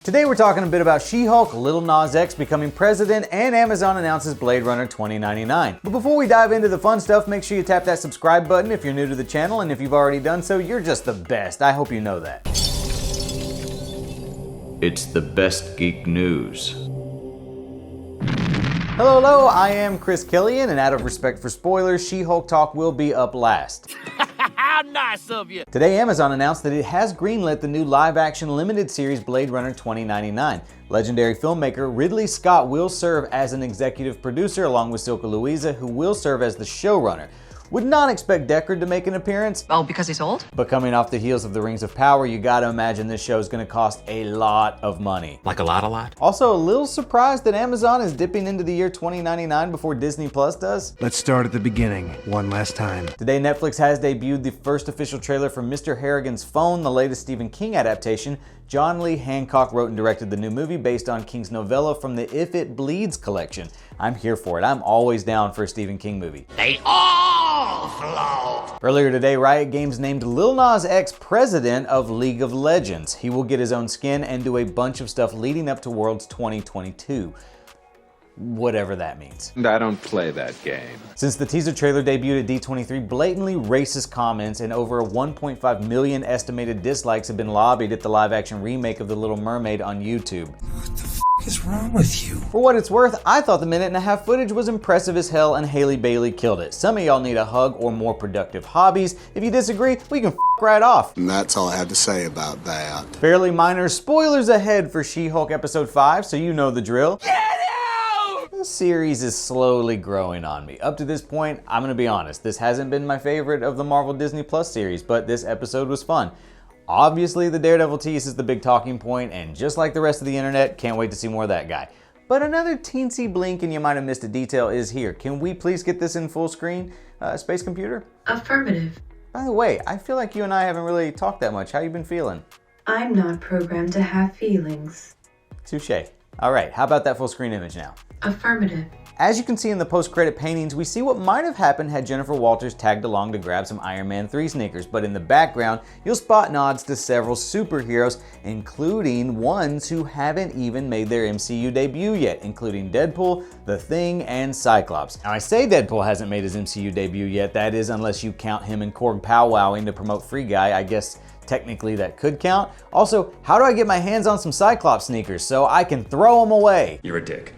Today we're talking a bit about She-Hulk, Lil Nas X becoming president, and Amazon announces Blade Runner 2099. But before we dive into the fun stuff, make sure you tap that subscribe button if you're new to the channel, and if you've already done so, you're just the best. I hope you know that. It's the best geek news. Hello, I am Chris Killian, and out of respect for spoilers, She-Hulk talk will be up last. How nice of you! Today, Amazon announced that it has greenlit the new live-action limited series Blade Runner 2099. Legendary filmmaker Ridley Scott will serve as an executive producer along with Silka Louisa, who will serve as the showrunner. Would not expect Deckard to make an appearance. Oh, because he's old? But coming off the heels of the Rings of Power, you gotta imagine this show is gonna cost a lot of money. Like a lot? Also, a little surprised that Amazon is dipping into the year 2099 before Disney Plus does. Let's start at the beginning, one last time. Today, Netflix has debuted the first official trailer for Mr. Harrigan's Phone, the latest Stephen King adaptation. John Lee Hancock wrote and directed the new movie based on King's novella from the If It Bleeds collection. I'm here for it. I'm always down for a Stephen King movie. They all float! Earlier today, Riot Games named Lil Nas X president of League of Legends. He will get his own skin and do a bunch of stuff leading up to Worlds 2022. Whatever that means. I don't play that game. Since the teaser trailer debuted at D23, blatantly racist comments and over 1.5 million estimated dislikes have been lobbied at the live-action remake of The Little Mermaid on YouTube. What the f*** is wrong with you? For what it's worth, I thought the minute-and-a-half footage was impressive as hell and Hailey Bailey killed it. Some of y'all need a hug or more productive hobbies. If you disagree, we can f*** right off. And that's all I have to say about that. Fairly minor spoilers ahead for She-Hulk Episode 5, so you know the drill. The series is slowly growing on me. Up to this point, I'm gonna be honest, this hasn't been my favorite of the Marvel Disney Plus series, but this episode was fun. Obviously, the Daredevil tease is the big talking point, and just like the rest of the internet, can't wait to see more of that guy. But another teensy blink and you might have missed a detail is here. Can we please get this in full screen? Space Computer? Affirmative. By the way, I feel like you and I haven't really talked that much. How you been feeling? I'm not programmed to have feelings. Touche. All right, how about that full screen image now? Affirmative. As you can see in the post-credit paintings, we see what might have happened had Jennifer Walters tagged along to grab some Iron Man 3 sneakers, but in the background, you'll spot nods to several superheroes, including ones who haven't even made their MCU debut yet, including Deadpool, The Thing, and Cyclops. Now I say Deadpool hasn't made his MCU debut yet, that is unless you count him and Korg powwowing to promote Free Guy, I guess technically that could count. Also, how do I get my hands on some Cyclops sneakers so I can throw them away? You're a dick.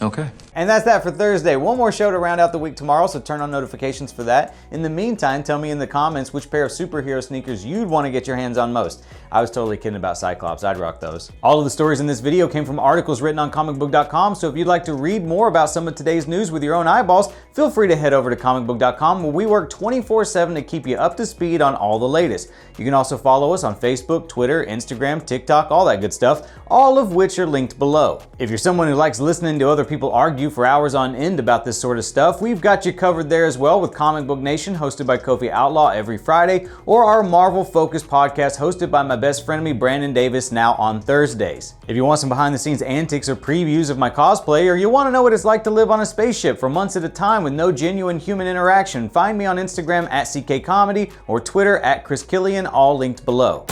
Okay. And that's that for Thursday. One more show to round out the week tomorrow, so turn on notifications for that. In the meantime, tell me in the comments which pair of superhero sneakers you'd want to get your hands on most. I was totally kidding about Cyclops. I'd rock those. All of the stories in this video came from articles written on ComicBook.com, so if you'd like to read more about some of today's news with your own eyeballs, feel free to head over to ComicBook.com, where we work 24/7 to keep you up to speed on all the latest. You can also follow us on Facebook, Twitter, Instagram, TikTok, all that good stuff, all of which are linked below. If you're someone who likes listening to other people argue for hours on end about this sort of stuff, we've got you covered there as well with Comic Book Nation, hosted by Kofi Outlaw every Friday, or our Marvel-focused podcast hosted by my best frenemy Brandon Davis, now on Thursdays. If you want some behind-the-scenes antics or previews of my cosplay, or you want to know what it's like to live on a spaceship for months at a time with no genuine human interaction, find me on Instagram at CKComedy or Twitter at Chris Killian, all linked below.